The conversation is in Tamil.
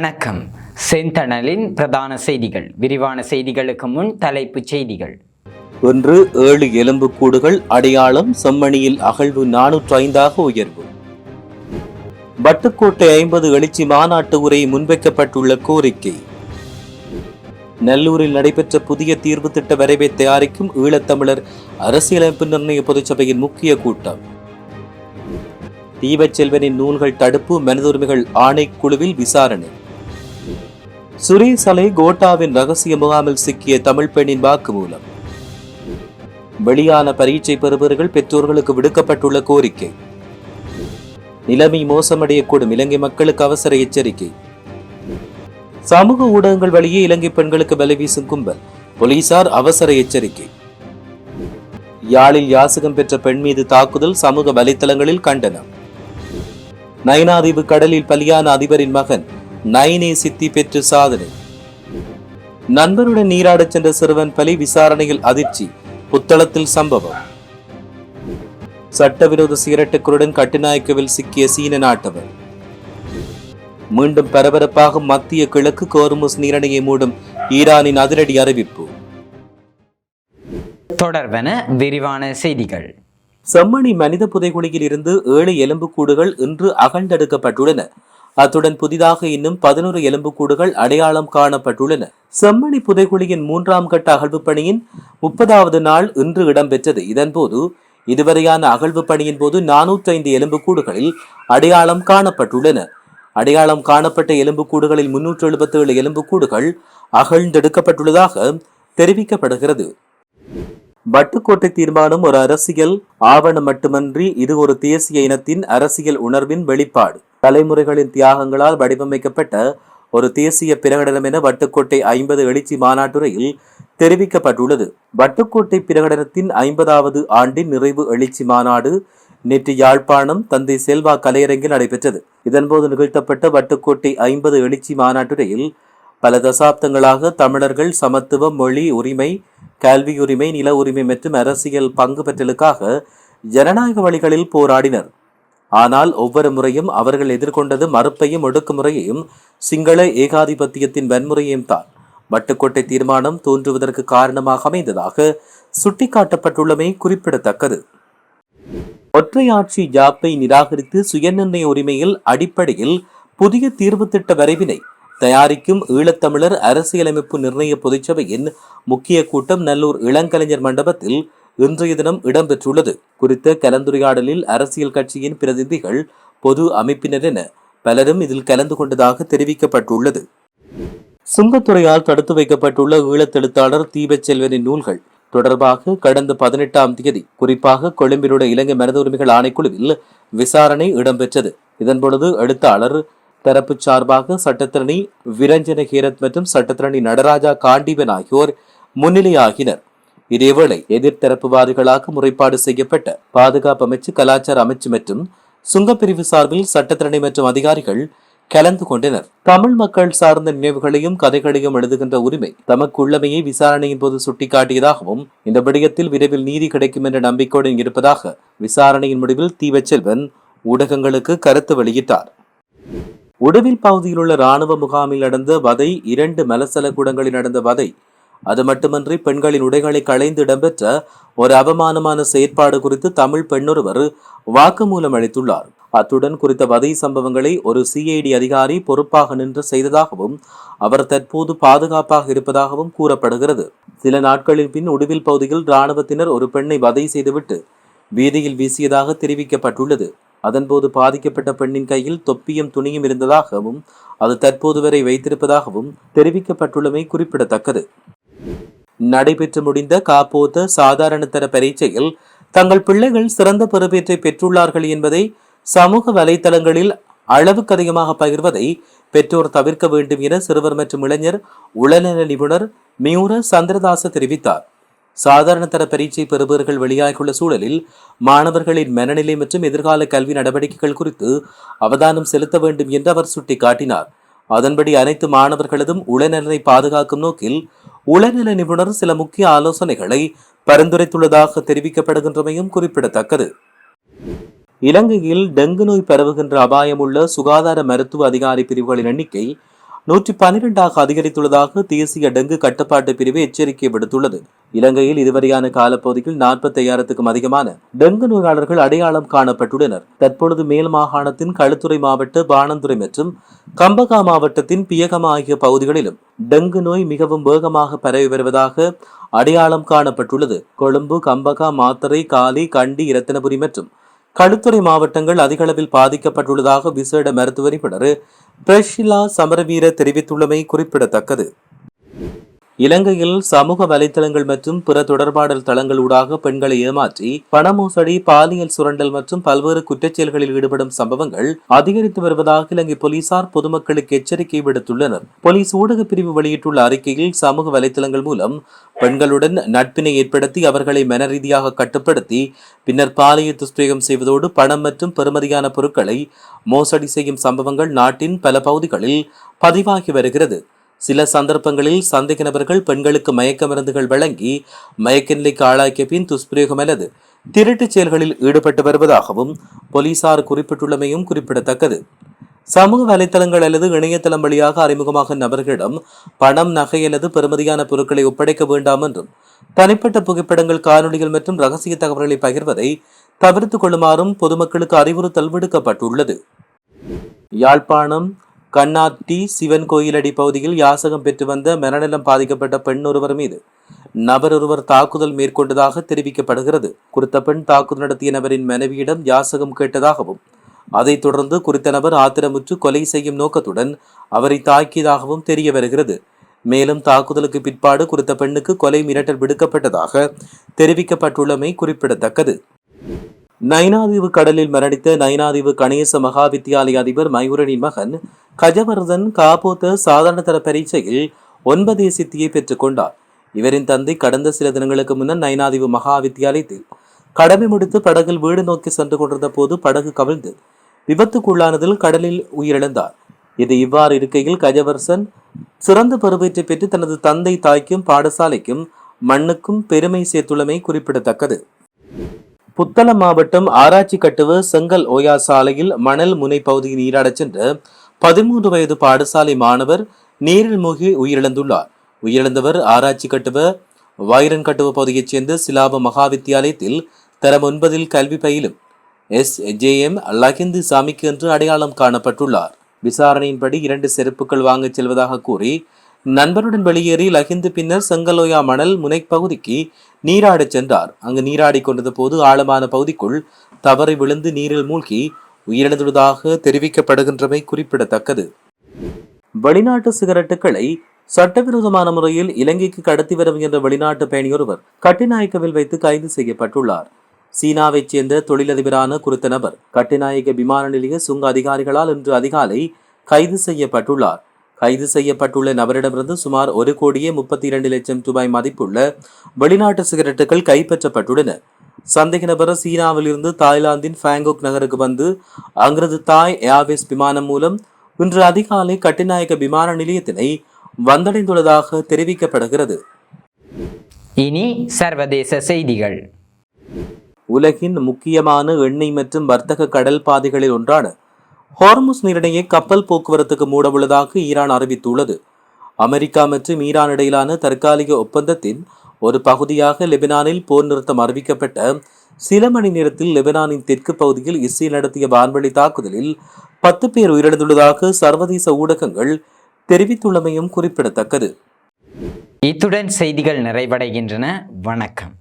வணக்கம். செந்தணலின் பிரதான செய்திகள். விரிவான செய்திகளுக்கு முன் தலைப்புச் செய்திகள். இன்று 7 எலும்புக்கூடுகள் அடையாளம். செம்மணியில் அகழ்வு 405 உயர்வு. வட்டுக்கோட்டை 50 எழுச்சி மாநாட்டு உரை முன்வைக்கப்பட்டுள்ள கோரிக்கை. நல்லூரில் நடைபெற்ற புதிய தீர்வு திட்ட வரைவை தயாரிக்கும் ஈழத்தமிழர் அரசியலமைப்பு நிர்ணய பொதுச்சபையின் முக்கிய கூட்டம். தீபச்செல்வனின் நூல்கள் தடுப்பு மனிதுரிமைகள் ஆணைக்குழுவில் விசாரணை. சுரேஷ் அலை கோட்டாவின் ரகசிய முகாமில் சிக்கிய தமிழ் பெண்ணின் வாக்குமூலம். வெளியான பரீட்சை பெறுபவர்கள் பெற்றோர்களுக்கு விடுக்கப்பட்டுள்ள கோரிக்கை. நிலைமை மோசமடையக்கூடும், இலங்கை மக்களுக்கு அவசர எச்சரிக்கை. சமூக ஊடகங்கள் வழியே இலங்கை பெண்களுக்கு பலி வீசும் கும்பல், போலீசார் அவசர எச்சரிக்கை. யாழில் யாசகம் பெற்ற பெண் மீது தாக்குதல், சமூக வலைத்தளங்களில் கண்டனம். நயினாதீவு கடலில் பலியான அதிபரின் மகன் நயினே சித்தி பெற்று சாதனை. நண்பருடன் நீராடச் சென்ற சிறுவன் பலி, விசாரணையில் அதிர்ச்சி, புத்தளத்தில் சம்பவம். சட்டவிரோத சிகரெட்டுக்குடன் கட்டுநாயக்கவில் சிக்கிய சீன நாட்டவர். மீண்டும் பரபரப்பாக மத்திய கிழக்கு கோர்முஸ் நீரணையை மூடும் ஈரானின் அதிரடி அறிவிப்பு. தொடர்வன விரிவான செய்திகள். செம்மணி மனித புதைகுழியில் இருந்து 7 எலும்புக்கூடுகள் இன்று அகழ்ந்தெடுக்கப்பட்டுள்ளன. அத்துடன் புதிதாக இன்னும் 11 எலும்புக்கூடுகள் அடையாளம் காணப்பட்டுள்ளன. செம்மணி புதைகுழியின் 3ஆம் கட்ட அகழ்வு பணியின் 30வது நாள் இன்று இடம்பெற்றது. இதன்போது இதுவரையான அகழ்வு பணியின் போது 405 எலும்புக்கூடுகளில் அடையாளம் காணப்பட்டுள்ளன. அடையாளம் காணப்பட்ட எலும்புக்கூடுகளில் 377 எலும்புக்கூடுகள் அகழ்ந்தெடுக்கப்பட்டுள்ளதாக தெரிவிக்கப்படுகிறது. வட்டுக்கோட்டை தீர்மானம் ஒரு அரசியல் ஆவணம் மட்டுமன்றி இது ஒரு தேசிய இனத்தின் அரசியல் உணர்வின் வெளிப்பாடு. தலைமுறைகளின் தியாகங்களால் வடிவமைக்கப்பட்ட ஒரு தேசிய பிரகடனம் என வட்டுக்கோட்டை 50 எழுச்சி மாநாட்டுரையில் தெரிவிக்கப்பட்டுள்ளது. வட்டுக்கோட்டை பிரகடனத்தின் 50வது ஆண்டின் நிறைவு எழுச்சி மாநாடு நேற்று யாழ்ப்பாணம் தந்தை செல்வா கலையரங்கில் நடைபெற்றது. இதன்போது நிகழ்த்தப்பட்ட வட்டுக்கோட்டை 50 எழுச்சி மாநாட்டுரையில் பல தசாப்தங்களாக தமிழர்கள் சமத்துவம், மொழி உரிமை, கல்வி உரிமை, நில உரிமை மற்றும் அரசியல் பங்கு பெற்றலுக்காக ஜனநாயக வழிகளில் போராடினர். ஆனால் ஒவ்வொரு முறையும் அவர்கள் எதிர்கொண்டது மறுப்பையும் ஒடுக்குமுறையையும் சிங்கள ஏகாதிபத்தியத்தின் வன்முறையையும் தான். வட்டுக்கோட்டை தீர்மானம் தோன்றுவதற்கு காரணமாக அமைந்ததாக சுட்டிக்காட்டப்பட்டுள்ளமை குறிப்பிடத்தக்கது. ஒற்றையாட்சி ஜாப்பை நிராகரித்து சுயநிர்ணய உரிமையில் அடிப்படையில் புதிய தீர்வு திட்ட வரைவினை தயாரிக்கும் ஈழத்தமிழர் அரசியலமைப்பு நிர்ணய பொதுச்சபையின் முக்கிய கூட்டம் நல்லூர் இளங்கலைஞர் மண்டபத்தில் இன்றைய தினம் இடம்பெற்றுள்ளது. குறித்த கலந்துரையாடலில் அரசியல் கட்சியின் பிரதிநிதிகள், பொது அமைப்பினர் என பலரும் இதில் கலந்து கொண்டதாக தெரிவிக்கப்பட்டுள்ளது. சுங்கத்துறையால் தடுத்து வைக்கப்பட்டுள்ள ஈழத்தெழுத்தாளர் தீபச்செல்வனின் நூல்கள் தொடர்பாக கடந்த 18ஆம் தேதி குறிப்பாக கொழும்பிலுள்ள இலங்கை மனித உரிமைகள் ஆணைக்குழுவில் விசாரணை இடம்பெற்றது. இதன்பொழுது எழுத்தாளர் தரப்பு சார்பாக சட்டத்திரணி விரஞ்சன ஹேரத் மற்றும் சட்டத்திரணி நடராஜா காண்டீபன் ஆகியோர் முன்னிலையாகினர். இதேவேளை எதிர்த்தரப்புவாதிகளாக முறைப்பாடு செய்யப்பட்ட பாதுகாப்பு அமைச்சு, கலாச்சார அமைச்சு மற்றும் சுங்கப்பிரிவு சார்பில் சட்டத்திரணி மற்றும் அதிகாரிகள் கலந்து கொண்டனர். தமிழ் மக்கள் சார்ந்த நினைவுகளையும் கதைகளையும் எழுதுகின்ற உரிமை தமக்கு உள்ளமையை விசாரணையின் போது சுட்டிக்காட்டியதாகவும் இந்த விடயத்தில் விரைவில் நீதி கிடைக்கும் என்ற நம்பிக்கையுடன் இருப்பதாக விசாரணையின் முடிவில் தீபச்செல்வன் ஊடகங்களுக்கு கருத்து வெளியிட்டார். உடுவில் பகுதியில் உள்ள இராணுவ முகாமில் நடந்த வதை, 2 மலசல கூடங்களில் நடந்த வதை, அது மட்டுமன்றி பெண்களின் உடைகளை களைந்து இடம்பெற்ற ஒரு அவமானமான செயற்பாடு குறித்து தமிழ் பெண்ணொருவர் வாக்குமூலம் அளித்துள்ளார். அத்துடன் குறித்த வதை சம்பவங்களை ஒரு சிஐடி அதிகாரி பொறுப்பாக நின்று செய்ததாகவும் அவர் தற்போது பாதுகாப்பாக இருப்பதாகவும் கூறப்படுகிறது. சில நாட்களின் பின் உடுவில் பகுதியில் இராணுவத்தினர் ஒரு பெண்ணை வதை செய்துவிட்டு வீதியில் வீசியதாக தெரிவிக்கப்பட்டுள்ளது. அதன்போது பாதிக்கப்பட்ட பெண்ணின் கையில் தொப்பியும் துணியும் இருந்ததாகவும் அது தற்போது வரை வைத்திருப்பதாகவும் தெரிவிக்கப்பட்டுள்ளமை குறிப்பிடத்தக்கது. நடைபெற்று முடிந்த காப்போத்த சாதாரண தர பரீட்சையில் தங்கள் பிள்ளைகள் சிறந்த பெறுபேற்றை பெற்றுள்ளார்கள் என்பதை சமூக வலைதளங்களில் அளவுக்கு அதிகமாக பகிர்வதை பெற்றோர் தவிர்க்க வேண்டும் என சிறுவர் மற்றும் இளைஞர் உளநல நிபுணர் மியூர சந்திரதாச தெரிவித்தார். சாதாரண தர பரீட்சை பெறுபவர்கள் வெளியாகியுள்ள சூழலில் மாணவர்களின் மனநிலை மற்றும் எதிர்கால கல்வி நடவடிக்கைகள் குறித்து அவதானம் செலுத்த வேண்டும் என்று அவர் சுட்டிக்காட்டினார். அதன்படி அனைத்து மாணவர்களதும் உளநலனை பாதுகாக்கும் நோக்கில் உளநல நிபுணர் சில முக்கிய ஆலோசனைகளை பரிந்துரைத்துள்ளதாக தெரிவிக்கப்படுகின்றமையும் குறிப்பிடத்தக்கது. இலங்கையில் டெங்கு நோய் பரவுகின்ற அபாயம் உள்ள சுகாதார மருத்துவ அதிகாரி பிரிவுகளின் எண்ணிக்கை 112ஆக அதிகரித்துள்ளதாக தேசிய டெங்கு கட்டுப்பாட்டு பிரிவு எச்சரிக்கை விடுத்துள்ளது. இலங்கையில் இதுவரையான காலப்பகுதியில் 45,000க்கும் அதிகமான டெங்கு நோயாளர்கள் அடையாளம் காணப்பட்டுள்ளனர். தற்பொழுது மேல் மாகாணத்தின் களுத்துறை மாவட்ட பாணந்துறை மற்றும் கம்பகா மாவட்டத்தின் பியகமா ஆகிய பகுதிகளிலும் டெங்கு நோய் மிகவும் வேகமாக பரவி வருவதாக அடையாளம் காணப்பட்டுள்ளது. கொழும்பு, கம்பகா, மாத்தறை, காலி, கண்டி, இரத்தினபுரி மற்றும் களுத்துறை மாவட்டங்கள் அதிக அளவில் பாதிக்கப்பட்டுள்ளதாக விசேட மருத்துவ நிபுணர் பிரஷிலா சமரவீர தெரிவித்துள்ளமை குறிப்பிடத்தக்கது. இலங்கையில் சமூக வலைதளங்கள் மற்றும் பிற தொடர்பாடல் தளங்களூடாக பெண்களை ஏமாற்றி பண மோசடி, பாலியல் சுரண்டல் மற்றும் பல்வேறு குற்றச்செயல்களில் ஈடுபடும் சம்பவங்கள் அதிகரித்து வருவதாக இலங்கை போலீசார் பொதுமக்களுக்கு எச்சரிக்கை விடுத்துள்ளனர். போலீஸ் ஊடக பிரிவு வெளியிட்டுள்ள அறிக்கையில் சமூக வலைதளங்கள் மூலம் பெண்களுடன் நட்பினை ஏற்படுத்தி அவர்களை மனரீதியாக கட்டுப்படுத்தி பின்னர் பாலியல் துஷ்பிரயோகம் செய்வதோடு பணம் மற்றும் பெறுமதியான பொருட்களை மோசடி செய்யும் சம்பவங்கள் நாட்டின் பல பகுதிகளில் பதிவாகி வருகிறது. சில சந்தர்ப்பங்களில் சந்தேக நபர்கள் பெண்களுக்கு மயக்க மருந்துகள் வழங்கி மயக்க நிலைக்கு ஆளாக்கிய பின் துஷ்பிரயோகம் அல்லது திருட்டுச் செயல்களில் ஈடுபட்டு வருவதாகவும் போலீசார் குறிப்பிட்டுள்ளமையும் குறிப்பிடத்தக்கது. சமூக வலைதளங்கள் அல்லது இணையதளம் வழியாக அறிமுகமாக நபர்களிடம் பணம், நகை அல்லது பெறுமதியான பொருட்களை ஒப்படைக்க வேண்டாம் என்றும் தனிப்பட்ட புகைப்படங்கள், காணொலிகள் மற்றும் ரகசிய தகவல்களை பகிர்வதை தவிர்த்துக் கொள்ளுமாறும் பொதுமக்களுக்கு அறிவுறுத்தல் விடுக்கப்பட்டுள்ளது. யாழ்ப்பாணம் கண்ணாட்டி சிவன் கோயிலடி பகுதியில் யாசகம் பெற்று வந்த மனநலம் பாதிக்கப்பட்ட பெண் ஒருவர் மீது நபர் ஒருவர் தாக்குதல் மேற்கொண்டதாக தெரிவிக்கப்படுகிறது. குறித்த பெண் தாக்குதல் நடத்திய நபரின் மனைவியிடம் யாசகம் கேட்டதாகவும் அதைத் தொடர்ந்து குறித்த நபர் ஆத்திரமுற்று கொலை செய்யும் நோக்கத்துடன் அவரை தாக்கியதாகவும் தெரிய வருகிறது. மேலும் தாக்குதலுக்கு பிற்பாடு குறித்த பெண்ணுக்கு கொலை மிரட்டல் விடுக்கப்பட்டதாக தெரிவிக்கப்பட்டுள்ளமை குறிப்பிடத்தக்கது. நைனாதீவு கடலில் மரணித்த நைனாதீவு கணேச மகா வித்தியாலய அதிபர் மயூரனின் மகன் கஜவர்தன் காபோத்த சாதாரண தர பரீட்சையில் 9 சித்தியை பெற்றுக் கொண்டார். இவரின் தந்தை கடந்த சில தினங்களுக்கு முன்னர் நைனாதீவு மகா வித்தியாலயத்தில் கடமை முடித்து படகில் வீடு நோக்கி சென்று கொண்டிருந்த போது படகு கவிழ்ந்து விபத்துக்குள்ளானதில் கடலில் உயிரிழந்தார். இது இவ்வாறு இருக்கையில் கஜவர்சன் சிறந்த பருவத்தை பெற்று தனது தந்தை, தாய்க்கும் பாடசாலைக்கும் மண்ணுக்கும் பெருமை சேர்த்துள்ளமை குறிப்பிடத்தக்கது. புத்தளம் மாவட்டம் ஆராய்ச்சி கட்டுவ செங்கல் ஓயா சாலையில் மணல் முனை பகுதியில் நீராடச் சென்ற 13 வயது பாடசாலை மாணவர் நீரில் மூழ்கி உயிரிழந்துள்ளார். உயிரிழந்தவர் ஆராய்ச்சி கட்டுவ வைரன் கட்டுவ பகுதியைச் சேர்ந்த சிலாப மகா வித்தியாலயத்தில் தரம் 9 கல்வி பயிலும் SJM லகிந்து சாமிக்கு என்று அடையாளம் காணப்பட்டுள்ளார். விசாரணையின்படி 2 செருப்புகள் வாங்கச் செல்வதாக கூறி நண்பருடன் வெளியேறி லகிந்து பின்னர் செங்கலோயா மணல் முனைப்பகுதிக்கு நீராடச் சென்றார். அங்கு நீராடி கொண்டிருந்த போது ஆழமான பகுதிக்குள் தவறி விழுந்து நீரில் மூழ்கி உயிரிழந்துள்ளதாக தெரிவிக்கப்படுகின்றமை குறிப்பிடத்தக்கது. வெளிநாட்டு சிகரெட்டுகளை சட்டவிரோதமான முறையில் இலங்கைக்கு கடத்தி வரும் என்ற வெளிநாட்டு பயணியொருவர் கட்டிநாயக்கவில் வைத்து கைது செய்யப்பட்டுள்ளார். சீனாவைச் சேர்ந்த தொழிலதிபரான குறித்த நபர் கட்டிநாயக்க விமான நிலைய சுங்க அதிகாரிகளால் இன்று அதிகாலை கைது செய்யப்பட்டுள்ளார். கைது செய்யப்பட்டுள்ள நபரிடமிருந்து சுமார் 1,32,00,000 ரூபாய் மதிப்புள்ள வெளிநாட்டு சிகரெட்டுகள் கைப்பற்றப்பட்டுள்ளன. சந்தேக நபர் சீனாவில் இருந்து தாய்லாந்தின் பாங்காக் நகருக்கு வந்து அங்கிருந்து தாய் ஏர்வேஸ் விமானம் மூலம் இன்று அதிகாலை கட்டிநாயக்க விமான நிலையத்தினை வந்தடைந்துள்ளதாக தெரிவிக்கப்படுகிறது. இனி சர்வதேச செய்திகள். உலகின் முக்கியமான எண்ணெய் மற்றும் வர்த்தக கடல் பாதைகளில் ஒன்றான ஹார்முஸ் நீரிணையை கப்பல் போக்குவரத்துக்கு மூடவுள்ளதாக ஈரான் அறிவித்துள்ளது. அமெரிக்கா மற்றும் ஈரான் இடையிலான தற்காலிக ஒப்பந்தத்தின் ஒரு பகுதியாக லெபனானில் போர் நிறுத்தம் அறிவிக்கப்பட்ட சில மணி நேரத்தில் லெபனானின் தெற்கு பகுதியில் இஸ்ரேல் நடத்திய வான்வழி தாக்குதலில் 10 பேர் உயிரிழந்துள்ளதாக சர்வதேச ஊடகங்கள் தெரிவித்துள்ளமையும் குறிப்பிடத்தக்கது. இத்துடன் செய்திகள் நிறைவடைகின்றன. வணக்கம்.